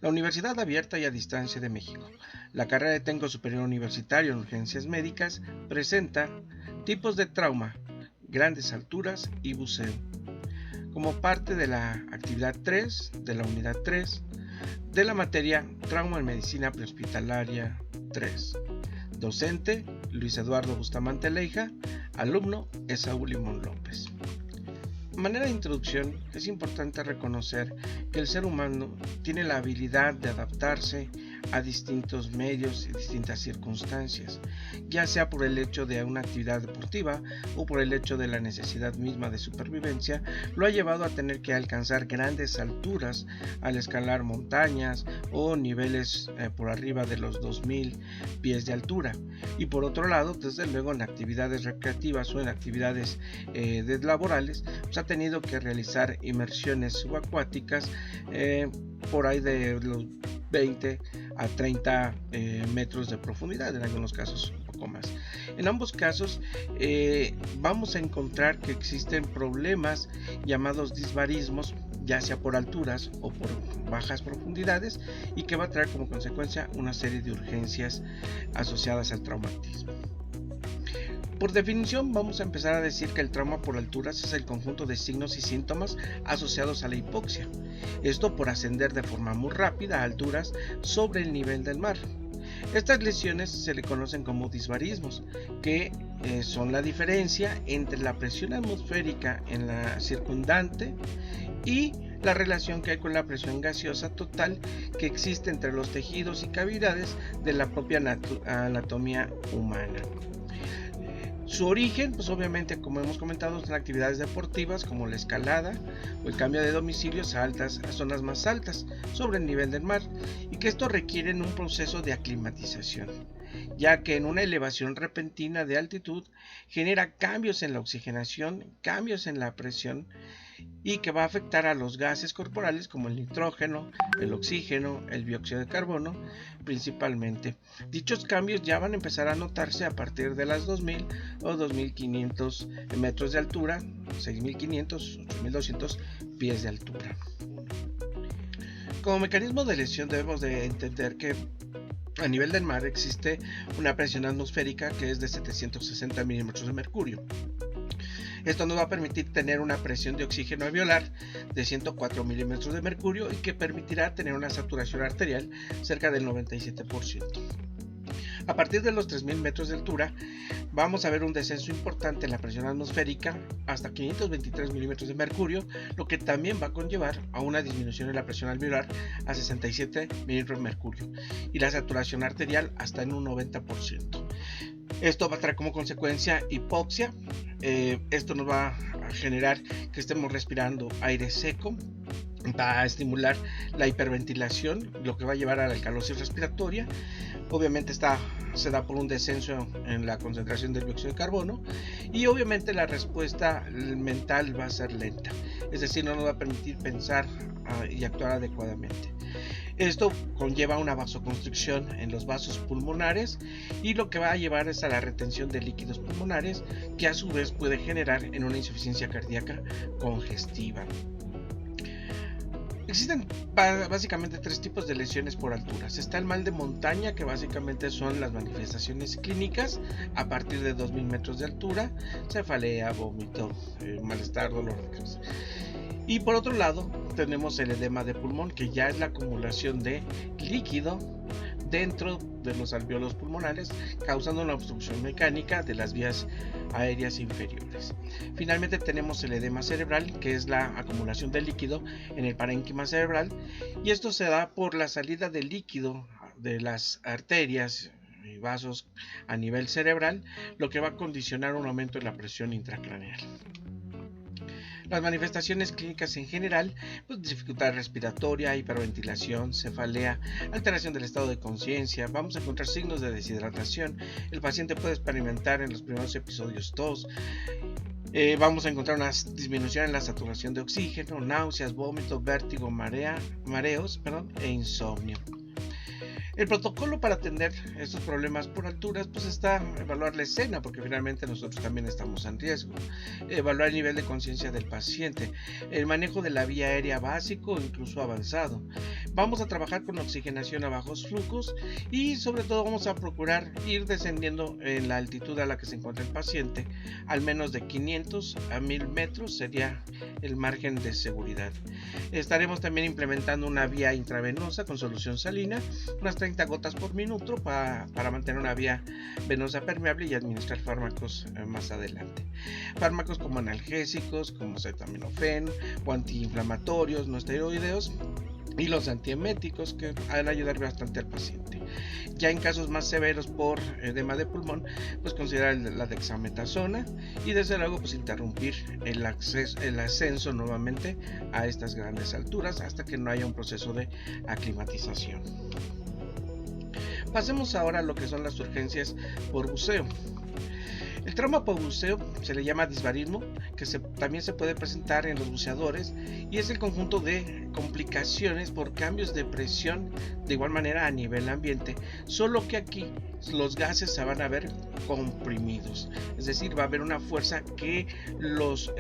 La Universidad Abierta y a Distancia de México, la carrera de Técnico Superior Universitario en Urgencias Médicas, presenta tipos de trauma, grandes alturas y buceo, como parte de la actividad 3 de la unidad 3 de la materia Trauma en Medicina Prehospitalaria 3. Docente, Luis Eduardo Bustamante Leija. Alumno, Esaú Limón López. De manera de introducción, es importante reconocer que el ser humano tiene la habilidad de adaptarse a distintos medios y distintas circunstancias, ya sea por el hecho de una actividad deportiva o por el hecho de la necesidad misma de supervivencia, lo ha llevado a tener que alcanzar grandes alturas al escalar montañas o niveles por arriba de los 2000 pies de altura. Y por otro lado, desde luego en actividades recreativas o en actividades laborales, pues ha tenido que realizar inmersiones subacuáticas por ahí de los 20 a 30 metros de profundidad, en algunos casos un poco más. En ambos casos vamos a encontrar que existen problemas llamados disbarismos, ya sea por alturas o por bajas profundidades, y que va a traer como consecuencia una serie de urgencias asociadas al traumatismo. Por definición, vamos a empezar a decir que el trauma por alturas es el conjunto de signos y síntomas asociados a la hipoxia. Esto por ascender de forma muy rápida a alturas sobre el nivel del mar. Estas lesiones se le conocen como disbarismos, que son la diferencia entre la presión atmosférica en la circundante y la relación que hay con la presión gaseosa total que existe entre los tejidos y cavidades de la propia anatomía humana. Su origen, pues obviamente, como hemos comentado, son actividades deportivas como la escalada o el cambio de domicilios a zonas más altas sobre el nivel del mar, y que esto requiere un proceso de aclimatización, ya que en una elevación repentina de altitud genera cambios en la oxigenación, cambios en la presión, y que va a afectar a los gases corporales como el nitrógeno, el oxígeno, el dióxido de carbono principalmente. Dichos cambios ya van a empezar a notarse a partir de las 2000 o 2500 metros de altura, 6500, 8200 pies de altura. Como mecanismo de lesión debemos de entender que a nivel del mar existe una presión atmosférica que es de 760 milímetros de mercurio. Esto nos va a permitir tener una presión de oxígeno alveolar de 104 milímetros de mercurio y que permitirá tener una saturación arterial cerca del 97%. A partir de los 3000 metros de altura vamos a ver un descenso importante en la presión atmosférica hasta 523 milímetros de mercurio, lo que también va a conllevar a una disminución en la presión alveolar a 67 milímetros de mercurio y la saturación arterial hasta en un 90%. Esto va a traer como consecuencia hipoxia. Esto nos va a generar que estemos respirando aire seco, va a estimular la hiperventilación, lo que va a llevar a la alcalosis respiratoria. Obviamente se da por un descenso en la concentración del dióxido de carbono, y obviamente la respuesta mental va a ser lenta, es decir, no nos va a permitir pensar y actuar adecuadamente. Esto conlleva una vasoconstricción en los vasos pulmonares, y lo que va a llevar es a la retención de líquidos pulmonares, que a su vez puede generar en una insuficiencia cardíaca congestiva. Existen básicamente tres tipos de lesiones por alturas. Está el mal de montaña, que básicamente son las manifestaciones clínicas a partir de 2000 metros de altura: cefalea, vómito, malestar, dolor de cabeza. Y por otro lado tenemos el edema de pulmón, que ya es la acumulación de líquido dentro de los alvéolos pulmonares, causando una obstrucción mecánica de las vías aéreas inferiores. Finalmente tenemos el edema cerebral, que es la acumulación de líquido en el parénquima cerebral, y esto se da por la salida de líquido de las arterias y vasos a nivel cerebral, lo que va a condicionar un aumento en la presión intracraneal. Las manifestaciones clínicas en general, pues dificultad respiratoria, hiperventilación, cefalea, alteración del estado de conciencia, vamos a encontrar signos de deshidratación, el paciente puede experimentar en los primeros episodios tos, vamos a encontrar una disminución en la saturación de oxígeno, náuseas, vómitos, vértigo, mareos e insomnio. El protocolo para atender estos problemas por alturas pues está evaluar la escena, porque finalmente nosotros también estamos en riesgo, evaluar el nivel de conciencia del paciente, el manejo de la vía aérea básico o incluso avanzado. Vamos a trabajar con oxigenación a bajos flujos y sobre todo vamos a procurar ir descendiendo en la altitud a la que se encuentra el paciente, al menos de 500 a 1000 metros sería el margen de seguridad. Estaremos también implementando una vía intravenosa con solución salina, unas 30 gotas por minuto para mantener una vía venosa permeable y administrar fármacos más adelante. Fármacos como analgésicos, como acetaminofén o antiinflamatorios no esteroideos y los antieméticos que van a ayudar bastante al paciente. Ya en casos más severos por edema de pulmón, pues considerar la dexametasona y desde luego pues interrumpir el ascenso nuevamente a estas grandes alturas hasta que no haya un proceso de aclimatización. Pasemos ahora a lo que son las urgencias por buceo. El trauma por buceo se le llama disbarismo, que también se puede presentar en los buceadores y es el conjunto de complicaciones por cambios de presión de igual manera a nivel ambiente, solo que aquí los gases se van a ver comprimidos, es decir, va a haber una fuerza que los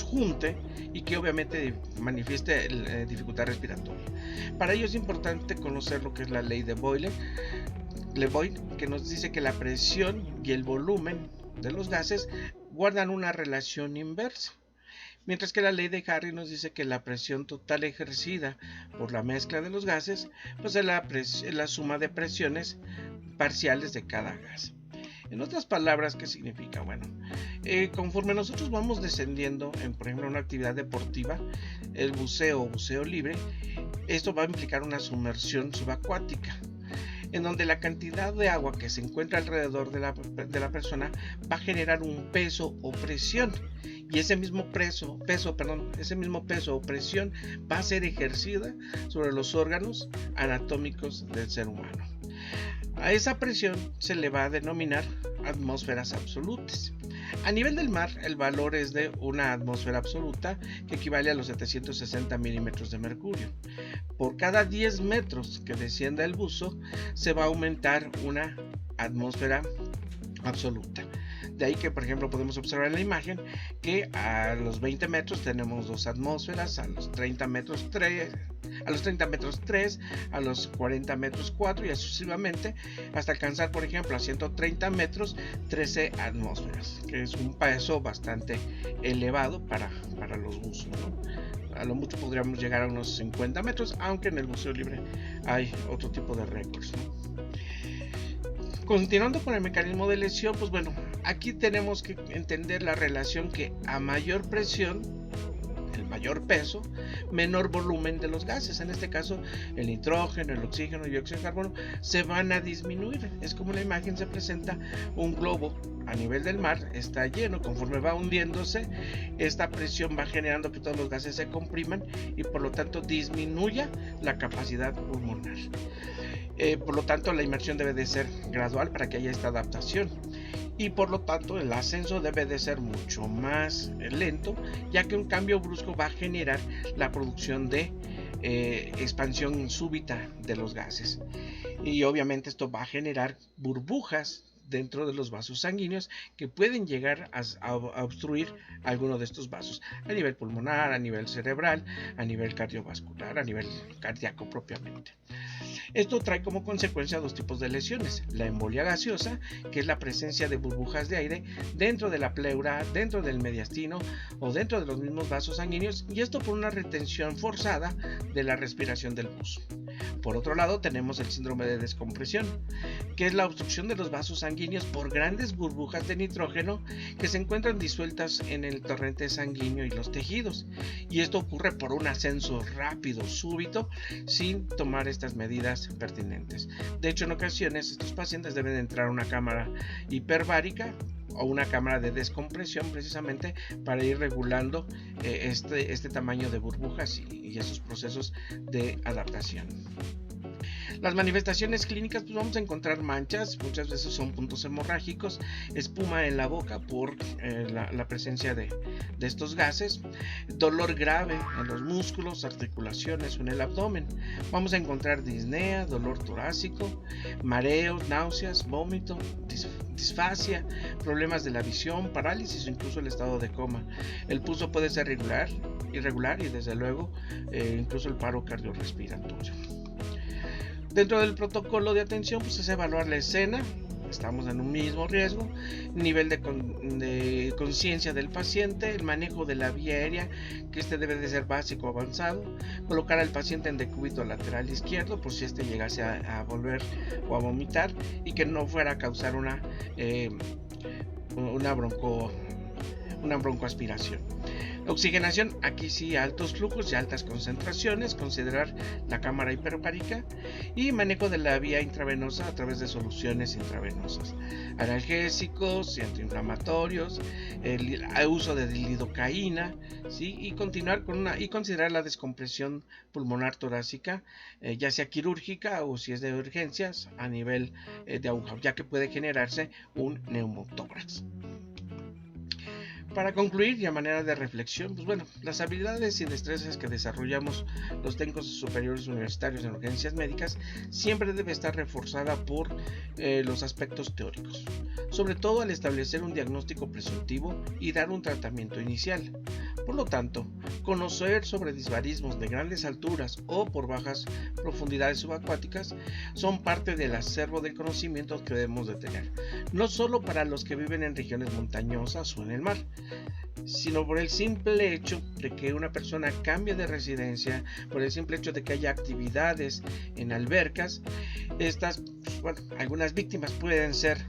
junte y que obviamente manifieste dificultad respiratoria. Para ello es importante conocer lo que es la ley de Boyle, que nos dice que la presión y el volumen de los gases guardan una relación inversa, mientras que la ley de Harry nos dice que la presión total ejercida por la mezcla de los gases pues es la suma de presiones parciales de cada gas. En otras palabras, ¿qué significa? Bueno, conforme nosotros vamos descendiendo en, por ejemplo, una actividad deportiva, el buceo o buceo libre, esto va a implicar una sumersión subacuática, en donde la cantidad de agua que se encuentra alrededor de la persona va a generar un peso o presión, y ese mismo peso o presión va a ser ejercida sobre los órganos anatómicos del ser humano. A esa presión se le va a denominar atmósferas absolutas. A nivel del mar, el valor es de una atmósfera absoluta que equivale a los 760 milímetros de mercurio. Por cada 10 metros que descienda el buzo, se va a aumentar una atmósfera absoluta. De ahí que, por ejemplo, podemos observar en la imagen que a los 20 metros tenemos 2 atmósferas, a los 30 metros 3, a los 30 metros 3, a los 40 metros 4 y así sucesivamente hasta alcanzar, por ejemplo, a 130 metros 13 atmósferas, que es un peso bastante elevado para los buzos, ¿no? A lo mucho podríamos llegar a unos 50 metros, aunque en el buceo libre hay otro tipo de récords, ¿no? Continuando con el mecanismo de lesión, pues bueno, aquí tenemos que entender la relación que a mayor presión, el mayor peso, menor volumen de los gases, en este caso el nitrógeno, el oxígeno y el dióxido de carbono, se van a disminuir. Es como la imagen se presenta: un globo a nivel del mar está lleno, conforme va hundiéndose, esta presión va generando que todos los gases se compriman y por lo tanto disminuya la capacidad pulmonar. Por lo tanto, la inmersión debe de ser gradual para que haya esta adaptación y por lo tanto el ascenso debe de ser mucho más lento, ya que un cambio brusco va a generar la producción de expansión súbita de los gases y obviamente esto va a generar burbujas dentro de los vasos sanguíneos que pueden llegar a obstruir alguno de estos vasos a nivel pulmonar, a nivel cerebral, a nivel cardiovascular, a nivel cardíaco propiamente. Esto trae como consecuencia dos tipos de lesiones: la embolia gaseosa, que es la presencia de burbujas de aire dentro de la pleura, dentro del mediastino o dentro de los mismos vasos sanguíneos, y esto por una retención forzada de la respiración del buzo. Por otro lado, tenemos el síndrome de descompresión, que es la obstrucción de los vasos sanguíneos por grandes burbujas de nitrógeno que se encuentran disueltas en el torrente sanguíneo y los tejidos, y esto ocurre por un ascenso rápido, súbito, sin tomar estas medidas pertinentes. De hecho, en ocasiones estos pacientes deben entrar a una cámara hiperbárica o una cámara de descompresión precisamente para ir regulando este tamaño de burbujas y esos procesos de adaptación. Las manifestaciones clínicas, pues vamos a encontrar manchas, muchas veces son puntos hemorrágicos, espuma en la boca por la presencia de estos gases, dolor grave en los músculos, articulaciones o en el abdomen. Vamos a encontrar disnea, dolor torácico, mareos, náuseas, vómito, disfasia, problemas de la visión, parálisis o incluso el estado de coma. El pulso puede ser irregular y desde luego incluso el paro cardiorrespiratorio. Dentro del protocolo de atención, pues es evaluar la escena, estamos en un mismo riesgo, nivel de conciencia del paciente, el manejo de la vía aérea, que debe de ser básico o avanzado, colocar al paciente en decúbito lateral izquierdo por si llegase a volver o a vomitar y que no fuera a causar una broncoaspiración. Oxigenación, aquí sí, altos flujos y altas concentraciones, considerar la cámara hiperbárica y manejo de la vía intravenosa a través de soluciones intravenosas, analgésicos y antiinflamatorios, el uso de lidocaína, ¿sí? Y considerar la descompresión pulmonar torácica, ya sea quirúrgica o si es de urgencias a nivel de aguja, ya que puede generarse un neumotórax. Para concluir y a manera de reflexión, pues bueno, las habilidades y destrezas que desarrollamos los técnicos superiores universitarios en urgencias médicas siempre debe estar reforzada por los aspectos teóricos, sobre todo al establecer un diagnóstico presuntivo y dar un tratamiento inicial. Por lo tanto, conocer sobre disbarismos de grandes alturas o por bajas profundidades subacuáticas son parte del acervo de conocimiento que debemos de tener, no solo para los que viven en regiones montañosas o en el mar, sino por el simple hecho de que una persona cambie de residencia, por el simple hecho de que haya actividades en albercas. Algunas víctimas pueden ser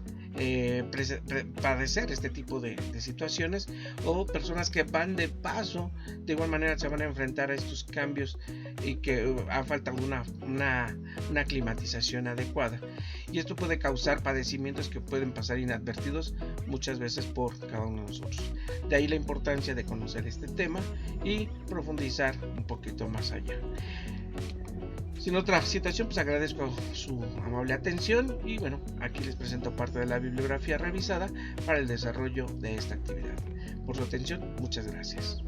padecer este tipo de situaciones, o personas que van de paso de igual manera se van a enfrentar a estos cambios y que ha falta una climatización adecuada, y esto puede causar padecimientos que pueden pasar inadvertidos muchas veces por cada uno de nosotros. De ahí la importancia de conocer este tema y profundizar un poquito más allá. Sin otra situación, pues agradezco su amable atención y bueno, aquí les presento parte de la bibliografía revisada para el desarrollo de esta actividad. Por su atención, muchas gracias.